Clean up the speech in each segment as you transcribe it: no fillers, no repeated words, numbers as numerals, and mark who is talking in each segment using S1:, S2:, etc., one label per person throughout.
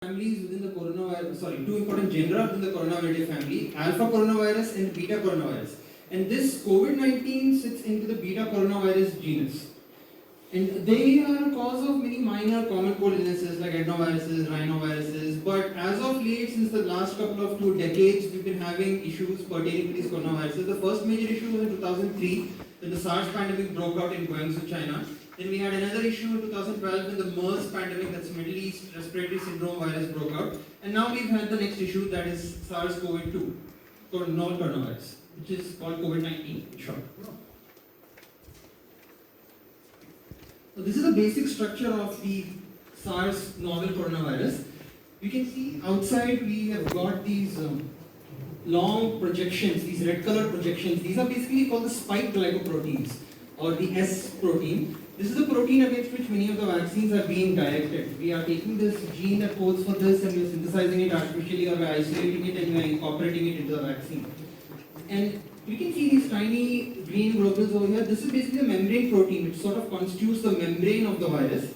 S1: families within the coronavirus, two important genera within the coronavirus family, alpha coronavirus and beta coronavirus. And this COVID-19 sits into the beta coronavirus genus. And they are a cause of many minor common cold illnesses like adenoviruses, rhinoviruses. But as of late, since the last couple of 2 decades, we've been having issues pertaining to these coronaviruses. The first major issue was in 2003 when the SARS pandemic broke out in Guangzhou, China. Then we had another issue in 2012 when the MERS pandemic, that's Middle East Respiratory Syndrome virus, broke out. And now we've had the next issue, that is SARS-CoV-2, novel coronavirus, which is called COVID-19 in short. So this is the basic structure of the SARS novel coronavirus. You can see outside we have got these long projections, these red color projections. These are basically called the spike glycoproteins or the S protein. This is the protein against which many of the vaccines are being directed. We are taking this gene that codes for this and we are synthesizing it artificially, or we are isolating it and we are incorporating it into the vaccine. And you can see these tiny green globules over here. This is basically the membrane protein, which sort of constitutes the membrane of the virus.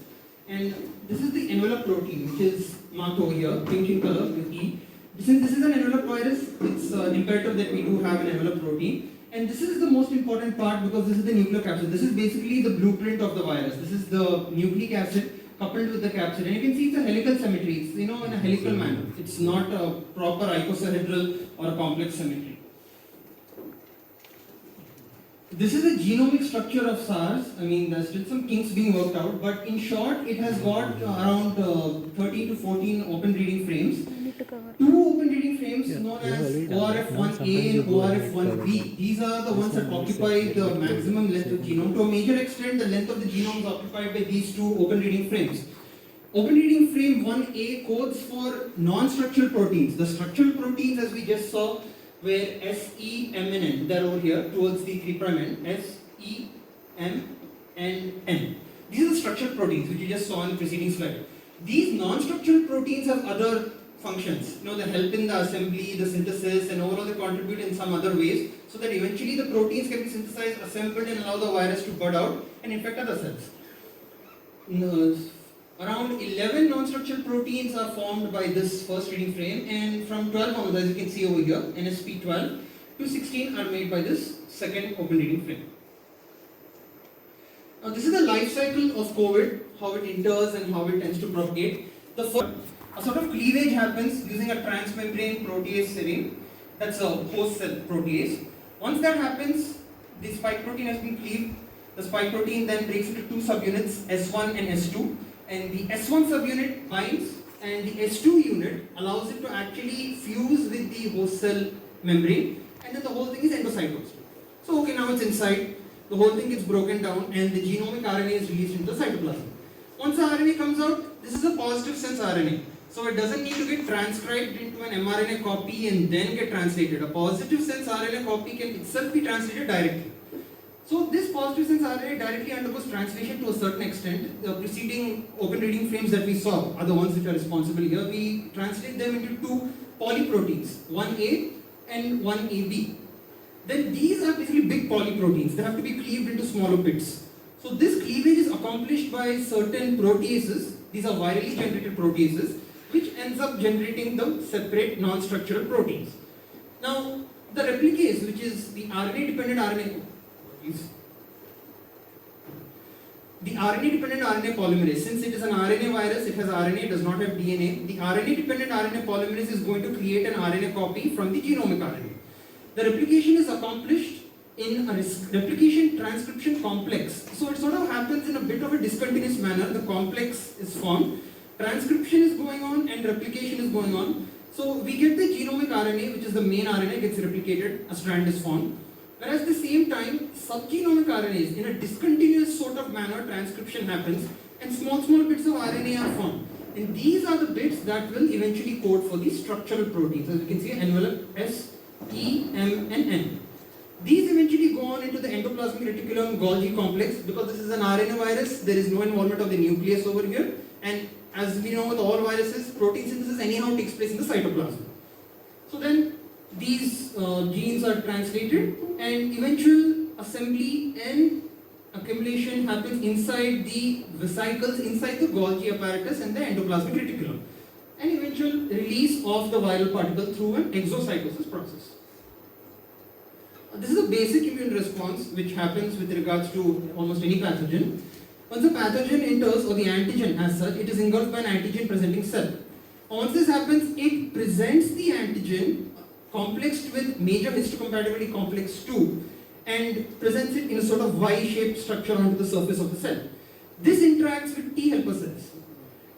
S1: And this is the envelope protein, which is marked over here, pink in color with E. Since this is an envelope virus, it's imperative that we do have an envelope protein. And this is the most important part because this is the nucleocapsid. This is basically the blueprint of the virus. This is the nucleic acid coupled with the capsid. And you can see it's a helical symmetry. It's, in a helical manner. It's not a proper icosahedral or a complex symmetry. This is the genomic structure of SARS. I mean, there's still some kinks being worked out, but in short, it has got around 13 to 14 open reading frames. Two open reading frames known as ORF1A and ORF1B. These are the ones that occupy the maximum length of the genome. To a major extent, the length of the genome is occupied by these two open reading frames. Open reading frame 1A codes for non-structural proteins. The structural proteins, as we just saw, where S, E, M and N, they're over here towards the 3' end, S, E, M and N. These are the structural proteins which you just saw in the preceding slide. These non-structural proteins have other functions. They help in the assembly, the synthesis, and overall they contribute in some other ways so that eventually the proteins can be synthesized, assembled and allow the virus to bud out and infect other cells. Around 11 non-structural proteins are formed by this first reading frame, and from 12 onwards, as you can see over here, NSP12 to 16 are made by this second open reading frame. Now this is the life cycle of COVID, how it enters and how it tends to propagate. The first, a sort of cleavage happens using a transmembrane protease serine, that's a host cell protease. Once that happens, the spike protein has been cleaved. The spike protein then breaks into two subunits, S1 and S2. And the S1 subunit binds and the S2 unit allows it to actually fuse with the host cell membrane, and then the whole thing is endocytosed. So okay, now it's inside, the whole thing gets broken down and the genomic RNA is released into the cytoplasm. Once the RNA comes out, this is a positive sense RNA. So it doesn't need to get transcribed into an mRNA copy and then get translated. A positive sense RNA copy can itself be translated directly. So this positive sense RNA directly undergoes translation to a certain extent. The preceding open reading frames that we saw are the ones which are responsible here. We translate them into two polyproteins, 1A and 1AB. Then these are basically big polyproteins. They have to be cleaved into smaller bits. So this cleavage is accomplished by certain proteases. These are virally generated proteases, which ends up generating the separate non-structural proteins. Now the replicase, which is the RNA-dependent RNA, the RNA-dependent RNA polymerase, since it is an RNA virus, it has RNA, it does not have DNA. The RNA-dependent RNA polymerase is going to create an RNA copy from the genomic RNA. The replication is accomplished in a replication transcription complex. So it sort of happens in a bit of a discontinuous manner. The complex is formed, transcription is going on and replication is going on. So we get the genomic RNA, which is the main RNA, gets replicated, a strand is formed. Whereas at the same time, subgenomic RNAs, in a discontinuous sort of manner, transcription happens and small bits of RNA are formed. And these are the bits that will eventually code for the structural proteins. As you can see, envelope S, E, M and N. These eventually go on into the endoplasmic reticulum Golgi complex. Because this is an RNA virus, there is no involvement of the nucleus over here. And as we know with all viruses, protein synthesis anyhow takes place in the cytoplasm. So then these genes are translated and eventual assembly and accumulation happens inside the vesicles, inside the Golgi apparatus and the endoplasmic reticulum. And actual release of the viral particle through an exocytosis process. This is a basic immune response which happens with regards to almost any pathogen. Once the pathogen enters, or the antigen as such, it is engulfed by an antigen presenting cell. Once this happens, it presents the antigen complexed with major histocompatibility complex 2 and presents it in a sort of Y-shaped structure onto the surface of the cell. This interacts with T helper cells.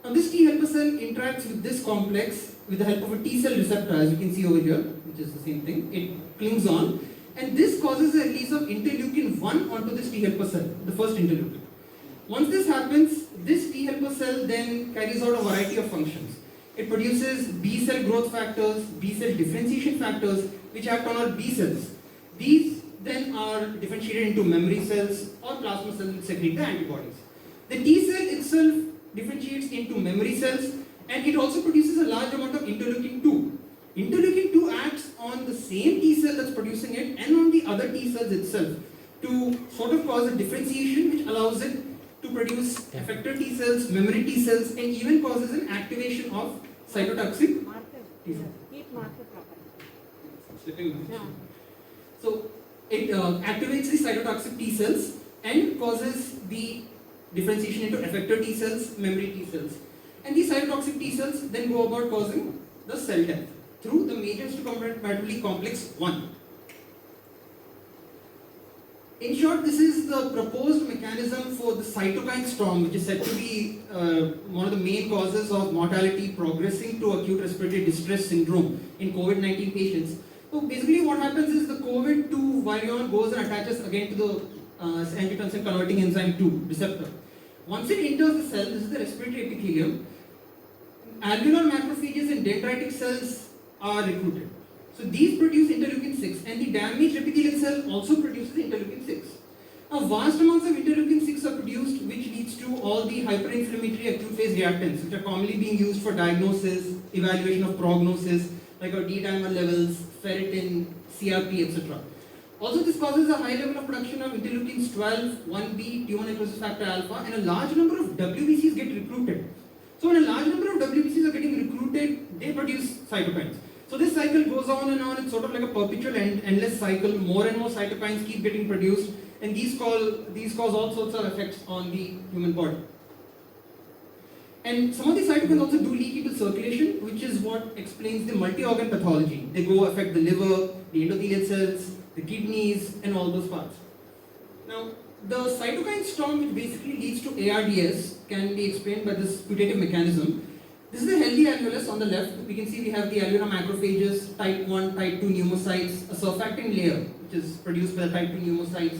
S1: Now this T helper cell interacts with this complex with the help of a T cell receptor, as you can see over here, which is the same thing. It clings on, and this causes a release of interleukin 1 onto this T helper cell, the first interleukin. Once this happens, this T helper cell then carries out a variety of functions. It produces B cell growth factors, B cell differentiation factors, which act on our B cells. These then are differentiated into memory cells or plasma cells which secrete the antibodies. The T cell itself differentiates into memory cells, and it also produces a large amount of interleukin 2. Interleukin 2 acts on the same T cell that's producing it and on the other T cells itself to sort of cause a differentiation which allows it to produce effector T cells, memory T cells, and even causes an activation of cytotoxic T cells. So it activates the cytotoxic T cells and causes the differentiation into effector T cells, memory T cells. And these cytotoxic T cells then go about causing the cell death through the major histocompatibility complex 1. In short, this is the proposed mechanism for the cytokine storm, which is said to be one of the main causes of mortality progressing to acute respiratory distress syndrome in COVID-19 patients. So basically what happens is the COVID-2 virion goes and attaches again to the angiotensin converting enzyme 2 receptor. Once it enters the cell, this is the respiratory epithelium, alveolar macrophages and dendritic cells are recruited. So these produce interleukin 6, and the damaged epithelial cell also produces interleukin 6. Now vast amounts of interleukin 6 are produced, which leads to all the hyperinflammatory acute phase reactants, which are commonly being used for diagnosis, evaluation of prognosis, like our D-dimer levels, ferritin, CRP, etc. Also, this causes a high level of production of interleukins 12, 1B, tumor necrosis factor alpha, and a large number of WBCs get recruited. So when a large number of WBCs are getting recruited, they produce cytokines. So this cycle goes on and on. It's sort of like a perpetual endless cycle. More and more cytokines keep getting produced, and these cause all sorts of effects on the human body. And some of these cytokines also do leak into circulation, which is what explains the multi-organ pathology. They go affect the liver, the endothelial cells, the kidneys, and all those parts. Now, the cytokine storm, which basically leads to ARDS, can be explained by this putative mechanism. This is the healthy alveolus on the left. We can see we have the alveolar macrophages, type 1, type 2 pneumocytes, a surfactant layer, which is produced by the type 2 pneumocytes,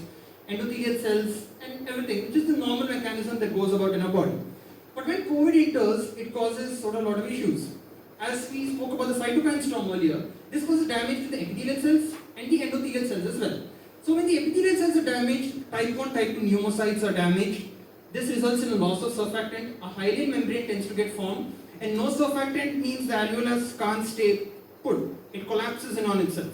S1: endothelial cells, and everything, which is the normal mechanism that goes about in our body. But when COVID enters, it causes sort of a lot of issues. As we spoke about the cytokine storm earlier, this causes damage to the epithelial cells and the endothelial cells as well. So when the epithelial cells are damaged, type 1, type 2 pneumocytes are damaged, this results in a loss of surfactant, a hyaline membrane tends to get formed, and no surfactant means the alveolus can't stay put. It collapses in on itself.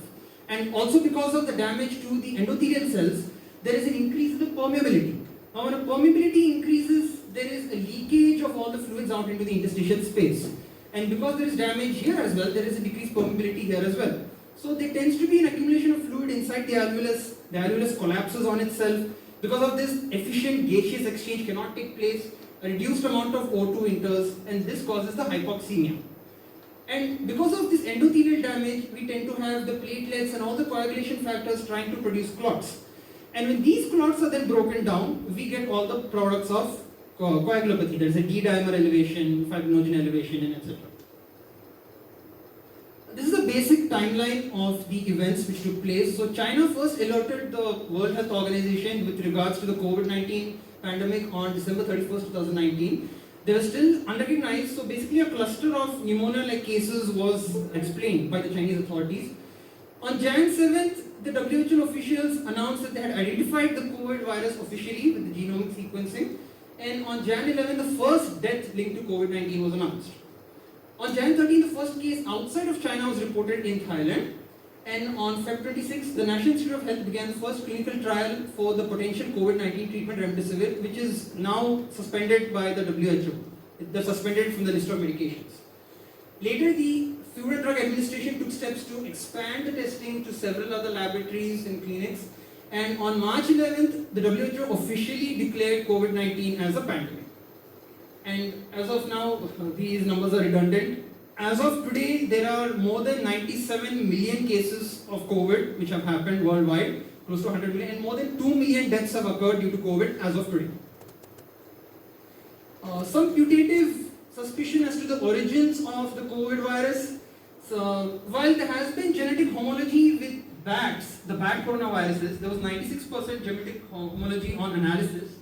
S1: And also because of the damage to the endothelial cells, there is an increase in the permeability. Now when a permeability increases, there is a leakage of all the fluids out into the interstitial space. And because there is damage here as well, there is a decreased permeability here as well. So there tends to be an accumulation of fluid inside the alveolus collapses on itself. Because of this, efficient gaseous exchange cannot take place, a reduced amount of O2 enters, and this causes the hypoxemia. And because of this endothelial damage, we tend to have the platelets and all the coagulation factors trying to produce clots. And when these clots are then broken down, we get all the products of coagulopathy. There is a D-dimer elevation, fibrinogen elevation, and etc. This is a basic timeline of the events which took place. So China first alerted the World Health Organization with regards to the COVID-19 pandemic on December 31st, 2019. They were still unrecognized, so basically a cluster of pneumonia-like cases was explained by the Chinese authorities. On Jan 7th, the WHO officials announced that they had identified the COVID virus officially with the genomic sequencing, and on Jan 11th, the first death linked to COVID-19 was announced. On Jan 13th, the first case outside of China was reported in Thailand, and on Feb 26th, the National Institute of Health began the first clinical trial for the potential COVID-19 treatment remdesivir, which is now suspended by the WHO. They're suspended from the list of medications. Later, the Food and Drug Administration took steps to expand the testing to several other laboratories and clinics. And on March 11th, the WHO officially declared COVID-19 as a pandemic. And as of now, these numbers are redundant. As of today, there are more than 97 million cases of COVID which have happened worldwide, close to 100 million, and more than 2 million deaths have occurred due to COVID as of today. Some putative suspicion as to the origins of the COVID virus. So, while there has been genetic homology with bats, the bat coronaviruses, there was 96% genetic homology on analysis.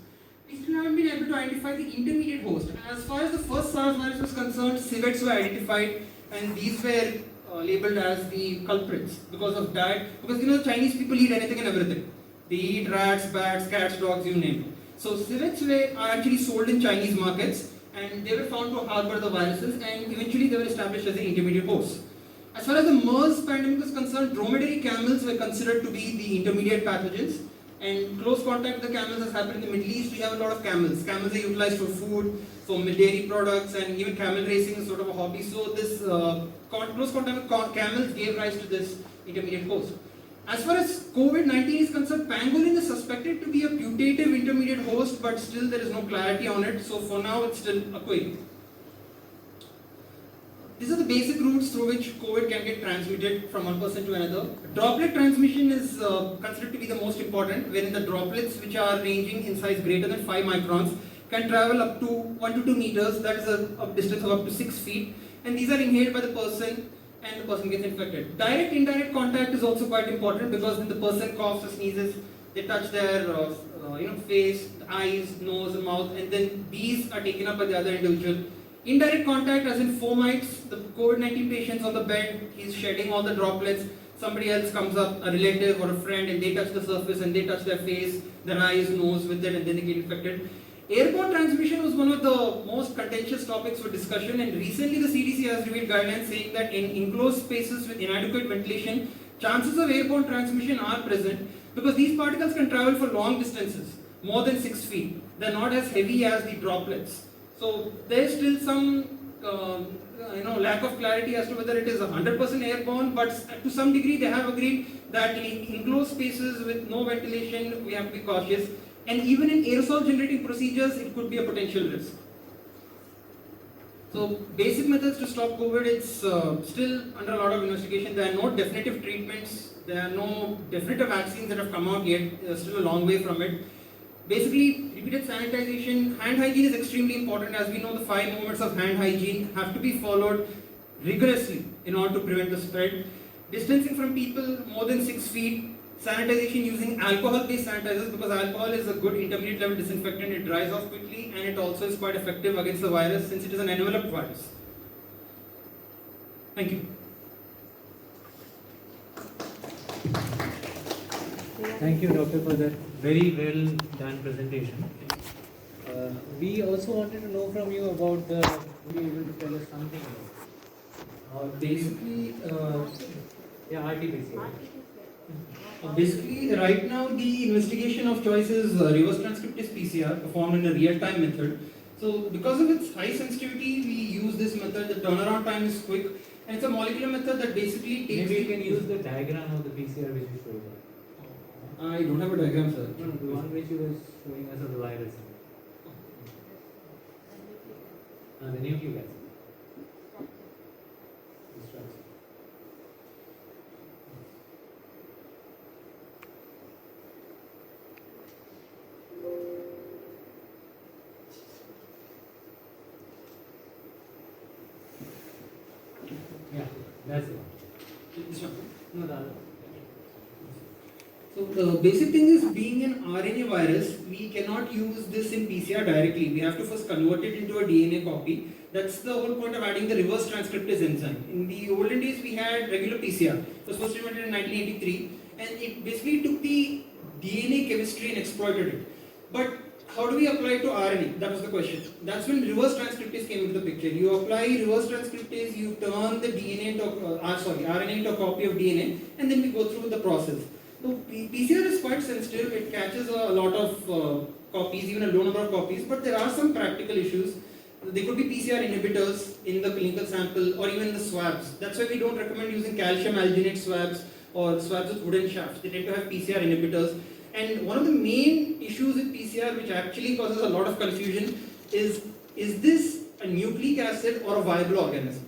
S1: We still haven't been able to identify the intermediate host. As far as the first SARS virus was concerned, civets were identified, and these were labeled as the culprits because of diet. Because Chinese people eat anything and everything. They eat rats, bats, cats, dogs, you name it. So civets are actually sold in Chinese markets, and they were found to harbor the viruses, and eventually they were established as the intermediate host. As far as the MERS pandemic is concerned, dromedary camels were considered to be the intermediate pathogens, and close contact with the camels has happened in the Middle East. We have a lot of camels. Camels are utilized for food, for dairy products, and even camel racing is sort of a hobby. So this close contact with camels gave rise to this intermediate host. As far as COVID-19 is concerned, pangolin is suspected to be a putative intermediate host, but still there is no clarity on it. So for now, it's still a query. These are the basic routes through which COVID can get transmitted from one person to another. Droplet transmission is considered to be the most important, wherein the droplets, which are ranging in size greater than 5 microns, can travel up to 1 to 2 meters, that is a distance of up to 6 feet, and these are inhaled by the person and the person gets infected. Direct indirect contact is also quite important, because when the person coughs or sneezes, they touch their face, eyes, nose, and mouth, and then these are taken up by the other individual. Indirect contact, as in fomites, the COVID-19 patients on the bed, he's shedding all the droplets, somebody else comes up, a relative or a friend, and they touch the surface and they touch their face, their eyes, nose with it, and then they get infected. Airborne transmission was one of the most contentious topics for discussion, and recently the CDC has revealed guidelines saying that in enclosed spaces with inadequate ventilation, chances of airborne transmission are present, because these particles can travel for long distances, more than 6 feet. They're not as heavy as the droplets. So there's still some lack of clarity as to whether it is 100% airborne, but to some degree they have agreed that in enclosed spaces with no ventilation we have to be cautious, and even in aerosol generating procedures it could be a potential risk. So basic methods to stop COVID, it's still under a lot of investigation. There are no definitive treatments, there are no definitive vaccines that have come out yet, still a long way from it. Basically, repeated sanitization, hand hygiene is extremely important. As we know, the 5 movements of hand hygiene have to be followed rigorously in order to prevent the spread. Distancing from people more than 6 feet, sanitization using alcohol-based sanitizers, because alcohol is a good intermediate level disinfectant. It dries off quickly, and it also is quite effective against the virus since it is an enveloped virus. Thank you.
S2: Thank you, Doctor, for that very well done presentation. We also wanted to know from you about the. Would you be able to tell us something about?
S1: Basically,
S2: RT-PCR.
S1: Basically, right now the investigation of choice is reverse transcriptase PCR performed in a real-time method. So, because of its high sensitivity, we use this method. The turnaround time is quick, and it's a molecular method that basically takes.
S2: Maybe you can use the diagram of the PCR which you showed us.
S1: I don't have a diagram, sir.
S2: No, the one which you were showing us of the virus. The nucleic acid. Yeah, that's it.
S1: This one.
S2: No, the other.
S1: So the basic thing is, being an RNA virus, we cannot use this in PCR directly. We have to first convert it into a DNA copy. That's the whole point of adding the reverse transcriptase enzyme. In the olden days, we had regular PCR. It was first invented in 1983, and it basically took the DNA chemistry and exploited it. But how do we apply it to RNA? That was the question. That's when reverse transcriptase came into the picture. You apply reverse transcriptase, you turn the RNA into a copy of DNA, and then we go through the process. So PCR is quite sensitive. It catches a lot of copies, even a low number of copies, but there are some practical issues. There could be PCR inhibitors in the clinical sample or even the swabs. That's why we don't recommend using calcium alginate swabs or swabs with wooden shafts. They tend to have PCR inhibitors. And one of the main issues with PCR, which actually causes a lot of confusion, is this a nucleic acid or a viable organism?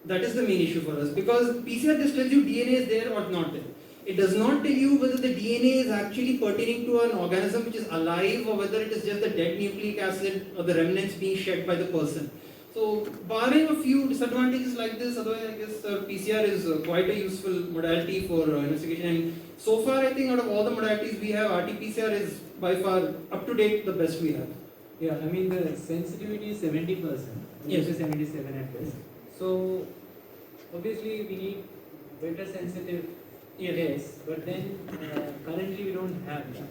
S1: That is the main issue for us, because PCR just tells you DNA is there or not there. It does not tell you whether the DNA is actually pertaining to an organism which is alive or whether it is just the dead nucleic acid or the remnants being shed by the person. So, barring a few disadvantages like this, otherwise I guess PCR is quite a useful modality for investigation. And so far, I think out of all the modalities we have, RT-PCR is by far up to date the best we have.
S2: Yeah, I mean the sensitivity is 70%,
S1: Yes.
S2: which is 77 at best. So obviously we need better sensitive tests, but then currently we don't have that.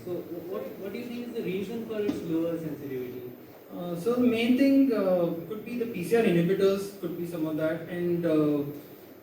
S2: So what do you think is the reason for its lower sensitivity?
S1: So the main thing could be the PCR inhibitors, could be some of that, and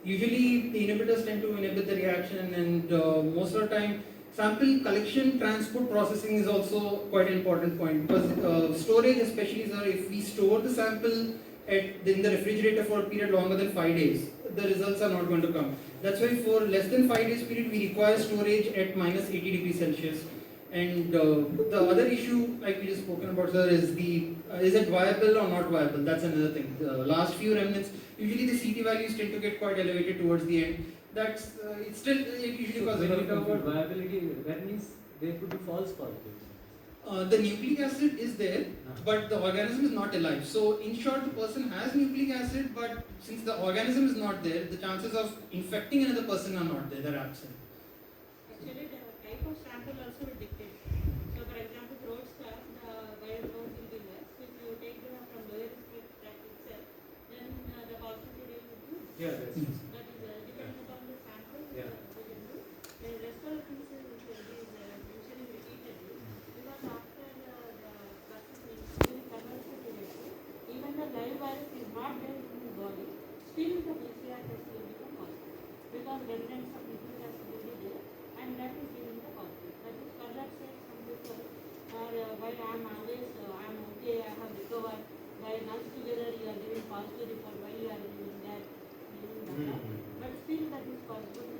S1: usually the inhibitors tend to inhibit the reaction, and most of the time sample collection, transport, processing is also quite an important point, because storage especially, sir, if we store the sample in the refrigerator for a period longer than 5 days, the results are not going to come. That's why for less than 5 days period we require storage at minus 80 degrees Celsius. And the other issue, like we just spoken about, sir, is is it viable or not viable? That's another thing. The last few remnants, usually the CT values tend to get quite elevated towards the end. That's it usually causes.
S2: When you talk about viability, that means there could be false positives.
S1: The nucleic acid is there, but the organism is not alive. So, in short, the person has nucleic acid, but since the organism is not there, the chances of infecting another person are not there, they're absent.
S3: Actually, the type of sample also will dictate. So, for example, throat swab, the viral load will be less. If you take the from lower respiratory tract itself, then the positivity rate will be.
S2: Yeah, that's
S3: That is depending upon the sample.
S2: Yeah.
S3: The rest of the things is usually repeatedly, because after the process is doing conversion directly, even the live virus is not there in the body, still the PCR test will become positive, because remnants of nucleic acid will be there, and that is giving the positive. That is for that sake some people are why I am always I am okay, I have recovered. Why nurse together you are giving positive report, why you are giving that, but still that is possible.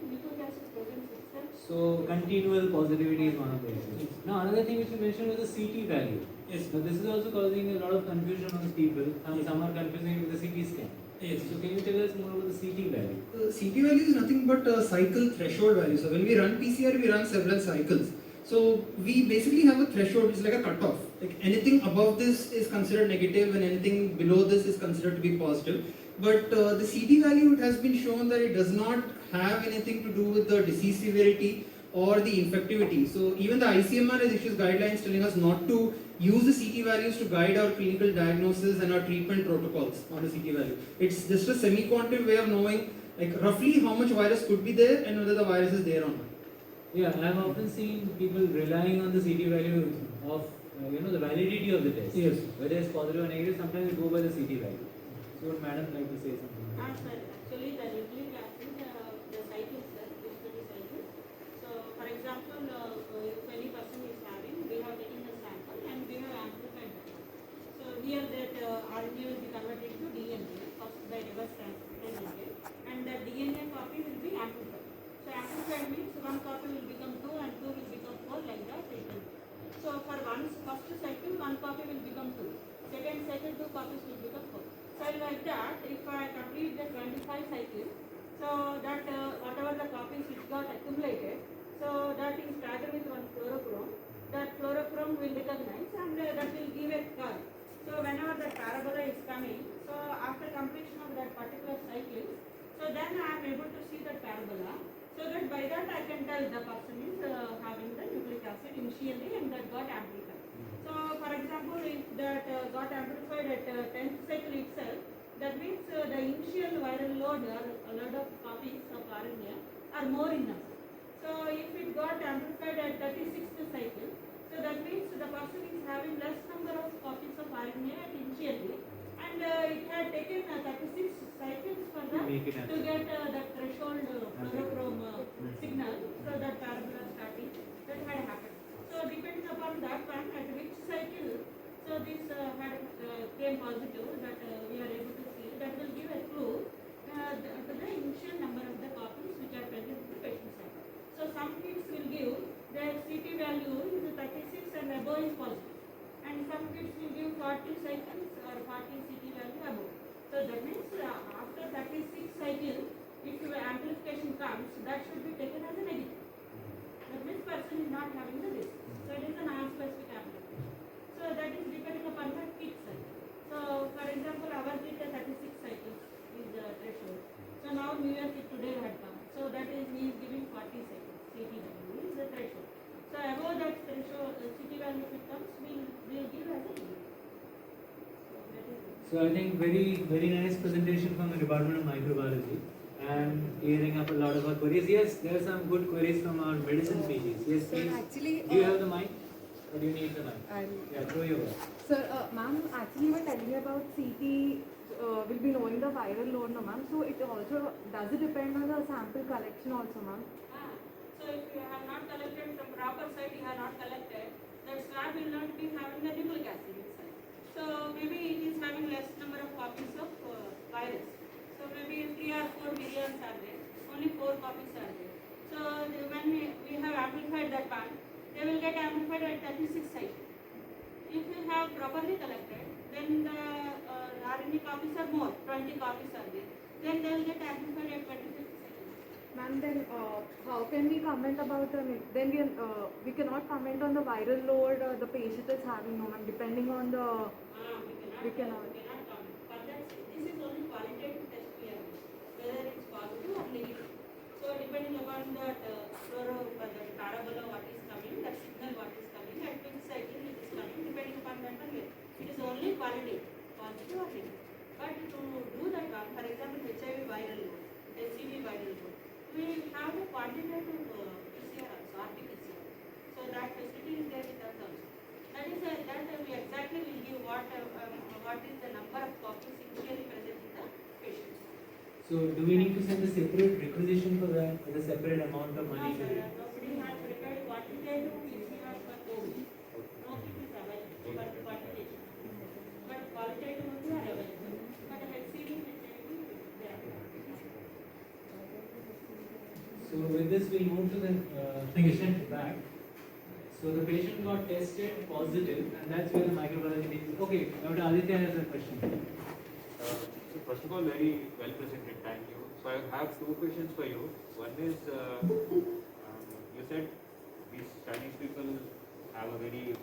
S3: Nucleic acid presence itself.
S2: So continual positivity is one of the issues. Now another thing which you mentioned was the CT value.
S1: Yes.
S2: Now this is also causing a lot of confusion amongst people. Some are confusing with the CT scan.
S1: Yes.
S2: So can you tell us more about the CT value?
S1: CT value is nothing but a cycle threshold value. So when we run PCR, we run several cycles. So we basically have a threshold, it's like a cutoff. Like anything above this is considered negative and anything below this is considered to be positive. But the CT value, it has been shown that it does not have anything to do with the disease severity or the infectivity. So even the ICMR has issued guidelines telling us not to use the CT values to guide our clinical diagnosis and our treatment protocols on the CT value. It's just a semi-quantitative way of knowing like roughly how much virus could be there and whether the virus is there or not.
S2: Yeah, I have often seen people relying on the CT value of the validity of the test.
S1: Yes.
S2: Whether it's positive or negative, sometimes they go by the CT value. So would madam like to say something?
S3: Sir, actually the nucleic acid, the cycles, sir, basically cycles. So, for example, if any person is having, we have taken the sample and we have amplified that. So, here that RNA will be converted to DNA first by reverse transcription, and the DNA copy will be amplified. So, amplified means one copy will become 2 and 2 will become 4 like that it will be. So, for first cycle, one copy will become 2. Second cycle, 2 copies will become 4. So like that, if I complete the 25 cycles, so that whatever the copies which got accumulated, so that is tagged with one fluorochrome. That fluorochrome will recognize and that will give a curve. So whenever the parabola is coming, so after completion of that particular cycle, so then I am able to see the parabola. So that by that I can tell the person is having the nucleic acid initially and that got amplified. So, for example, if that got amplified at 10th cycle itself, that means the initial viral load or a lot of copies of RNA are more in us. So, if it got amplified at 36th cycle, so that means the person is having less number of copies of RNA at initially, and it had taken 36 cycles for that to get that threshold fluorochrome signal, so that parabola starting, that had happened. So depending upon that one, at which cycle So this came positive that we are able to see. That will give a clue to the initial number of the copies which are present in the patient sample. So some kits will give their CT value is 36 and above is positive, and some kits will give 40 cycles or 40 CT value above. So that means after 36 cycles, if your amplification comes, that should be taken as a negative. That means person is not having the risk. So it is a non-specific amplification. So that is depending upon the kit cycle. So for example, our kit is 36 cycles is the threshold. So now New Year kit today had come. So that is he is giving 40 cycles. CT value is the threshold. So above that threshold, CT value if it comes, we will give as a negative. So that is it.
S2: So I think very nice presentation from the Department of Microbiology and clearing up a lot of our queries. Yes, there are some good queries from our medicine pages. Yes,
S4: Sir,
S2: please.
S4: actually,
S2: Do you have the mic? Or do you need the mic? Yeah, throw your word.
S4: Sir, ma'am, actually you were telling me about CT will be knowing the viral load, no ma'am. So it also, does it depend on the sample collection also, ma'am?
S3: So if you have not collected from proper site, you have not collected, that swab will not be having the nucleic acid inside. So maybe it is having less number of copies of virus. So maybe 3 or 4 millions are there, only 4 copies are there. So when we have amplified that one, they will get amplified at 36 sites. If you have properly collected, then the RNA copies are more, 20 copies are there. Then they will get amplified at 26 sites.
S4: Ma'am, then how can we comment about the, then we cannot comment on the viral load the patient is having, no ma'am, depending on the,
S3: We cannot comment. For that, this is only qualitative test we are doing, whether it's positive or negative. So depending upon that the parabola what is coming, that signal what is coming, at which cycle it is coming, depending upon that only. It is only qualitative, positive or negative. But to do that one, for example, HIV viral load, HCV viral load, we have a quantitative PCR also, RT-PCR. So that facility is there with us also. That is that we exactly will give what is the number of copies initially present in the patient.
S2: So do we need to send a separate requisition for that with a separate amount of
S3: No,
S2: money?
S3: sir, nobody has prepared quantitative PCR for COVID. No kit is available for quantitative. But qualitative only are available. But HCV, HIV, they are not.
S2: So with this we move to the patient back. So the patient got tested positive and that's where the microbiology team. Okay, Dr. Aditya has a question.
S5: So first of all, very well presented. Thank you. So I have 2 questions for you. One is, you said these Chinese people have a very,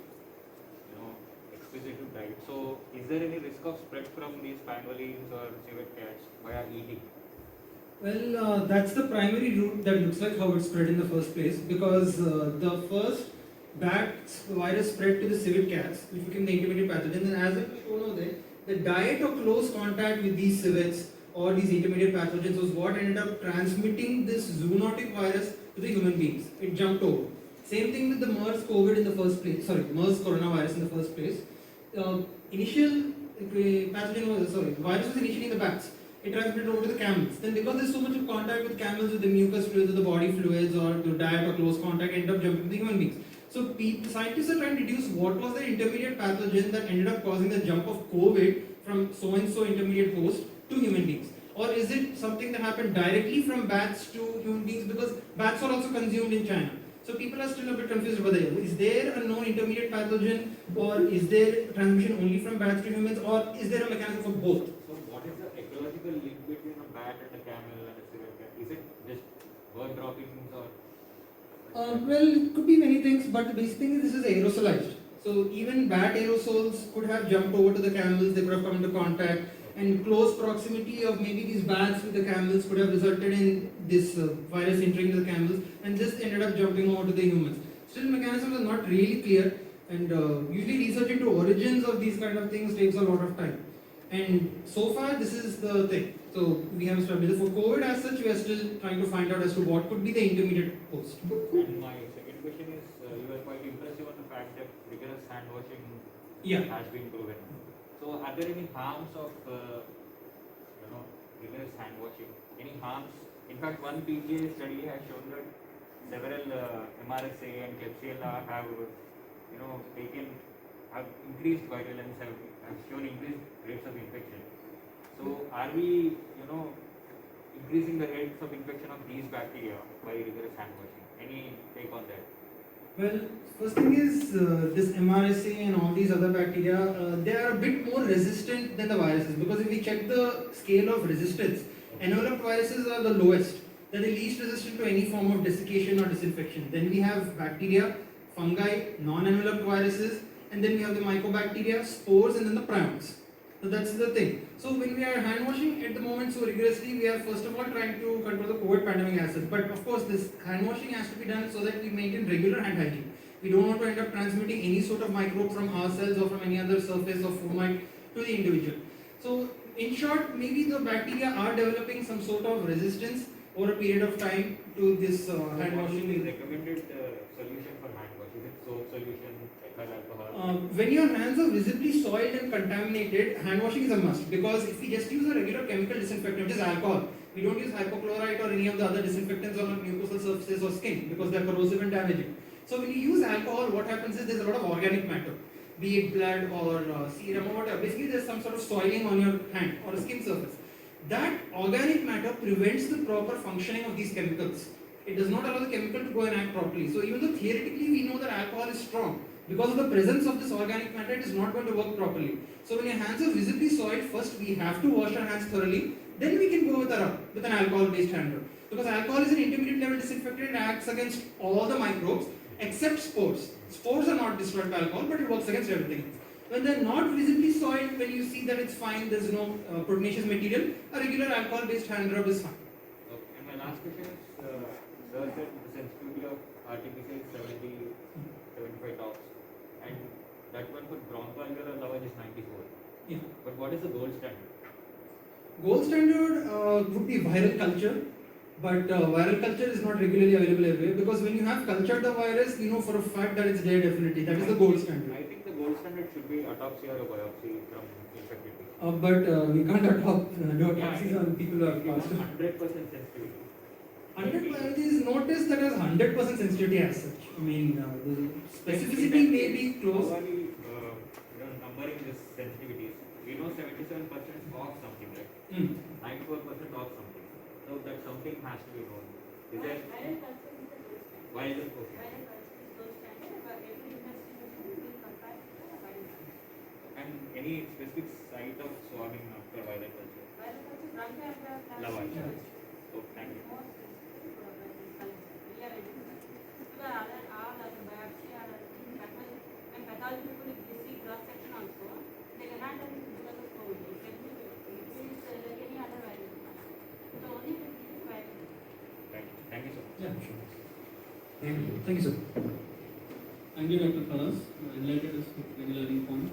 S5: exquisite diet. So is there any risk of spread from these pangolins or civet cats via eating?
S1: Well, that's the primary route that looks like how it spread in the first place, because the first bat virus spread to the civet cats, which became the intermediate pathogen, and as it was shown over there, the diet or close contact with these civets or these intermediate pathogens was what ended up transmitting this zoonotic virus to the human beings. It jumped over. Same thing with the MERS COVID in the first place, MERS coronavirus in the first place. Initial pathogen was, the virus was initially in the bats. It transmitted over to the camels. Then because there's so much of contact with camels with the mucus fluids or the body fluids or the diet or close contact, ended up jumping to the human beings. So scientists are trying to deduce what was the intermediate pathogen that ended up causing the jump of COVID from so and so intermediate host to human beings. Or is it something that happened directly from bats to human beings, because bats are also consumed in China. So people are still a bit confused whether is there a known intermediate pathogen, or is there transmission only from bats to humans, or is there a mechanism for both?
S5: So what is the ecological link between a bat and a camel and a civet cat? Is it just bird droppings or?
S1: Well, it could be many things, but the basic thing is this is aerosolized. So even bat aerosols could have jumped over to the camels, they could have come into contact, and close proximity of maybe these bats with the camels could have resulted in this virus entering the camels, and this ended up jumping over to the humans. Still, mechanisms are not really clear, and usually research into origins of these kind of things takes a lot of time. And so far, this is the thing. So we have established for COVID as such, we are still trying to find out as to what could be the intermediate host.
S5: And my second question is, you were quite impressive on the fact that rigorous hand washing has been proven. So are there any harms of rigorous hand washing? Any harms? In fact, one PGA study has shown that several MRSA and Klebsiella have taken have increased virulence, have shown increased rates of infection. So are we, increasing the rates of infection of these bacteria by rigorous hand washing? Any take on that?
S1: Well, first thing is this MRSA and all these other bacteria, they are a bit more resistant than the viruses, because if we check the scale of resistance, enveloped viruses are the lowest. They're the least resistant to any form of desiccation or disinfection. Then we have bacteria, fungi, non-enveloped viruses, and then we have the mycobacteria, spores, and then the prions. So that's the thing. So when we are hand washing at the moment so rigorously, we are first of all trying to control the COVID pandemic as such. But of course, this hand washing has to be done so that we maintain regular hand hygiene. We don't want to end up transmitting any sort of microbe from ourselves or from any other surface or fomite to the individual. So in short, maybe the bacteria are developing some sort of resistance over a period of time to this hand
S5: What is the
S1: washing.
S5: recommended solution for hand wash? Is it soap solution, ethyl alcohol?
S1: When your hands are visibly soiled and contaminated, hand washing is a must, because if we just use a regular chemical disinfectant, which is alcohol, we don't use hypochlorite or any of the other disinfectants on our mucosal surfaces or skin because they're corrosive and damaging. So when you use alcohol, what happens is there's a lot of organic matter, be it blood or serum or whatever. Basically, there's some sort of soiling on your hand or a skin surface. That organic matter prevents the proper functioning of these chemicals. It does not allow the chemical to go and act properly. So even though theoretically we know that alcohol is strong, because of the presence of this organic matter, it is not going to work properly. So when your hands are visibly soiled, first we have to wash our hands thoroughly, then we can go with a rub, with an alcohol-based hand rub. Because alcohol is an intermediate level disinfectant, it acts against all the microbes except spores. Spores are not destroyed by alcohol, but it works against everything else. When they're not visibly soiled, when you see that it's fine, there's no pugnacious material, a regular alcohol-based hand rub is fine.
S5: Okay. And my last question is, sir said the sensitivity of RT-PCR is 75 tops, and that one for bronchoalveolar lavage is 94.
S1: Yeah.
S5: But what is the gold standard?
S1: Gold standard would be viral culture, but viral culture is not regularly available everywhere, because when you have cultured the virus, you know for a fact that it's there definitely. That is the gold standard.
S5: I think the gold standard should be autopsy or a biopsy from infected people.
S1: But we can't do autopsies on people who have
S5: You want
S1: passed.
S5: 100% sensitivity.
S1: 100 biology is noticed that has 100% sensitivity as such. I mean, the specificity may be close.
S5: How are we numbering this sensitivities? We know 77% of something, right? 94% of something. So that something has to be known. Is there?
S3: Viral culture is the gold standard.
S5: Why is it okay?
S3: Viral culture is gold standard, but every investigation will compare to the viral culture.
S5: And any specific site of swarming after viral culture?
S3: Viral culture, bronchoalveolar
S5: Lavage.
S3: lavage.
S5: Oh, thank you.
S3: More sensitive to viral culture. We are ready to that. Because all other biopsy or when pathology people, if they see cross section also, they cannot tell it because of COVID. It can be, like any other virus. So only with this virus.
S5: Thank you so much.
S1: Yeah, sure. Thank you, sir.
S6: Thank you, Dr. Faraz. Enlightened us with regular informs.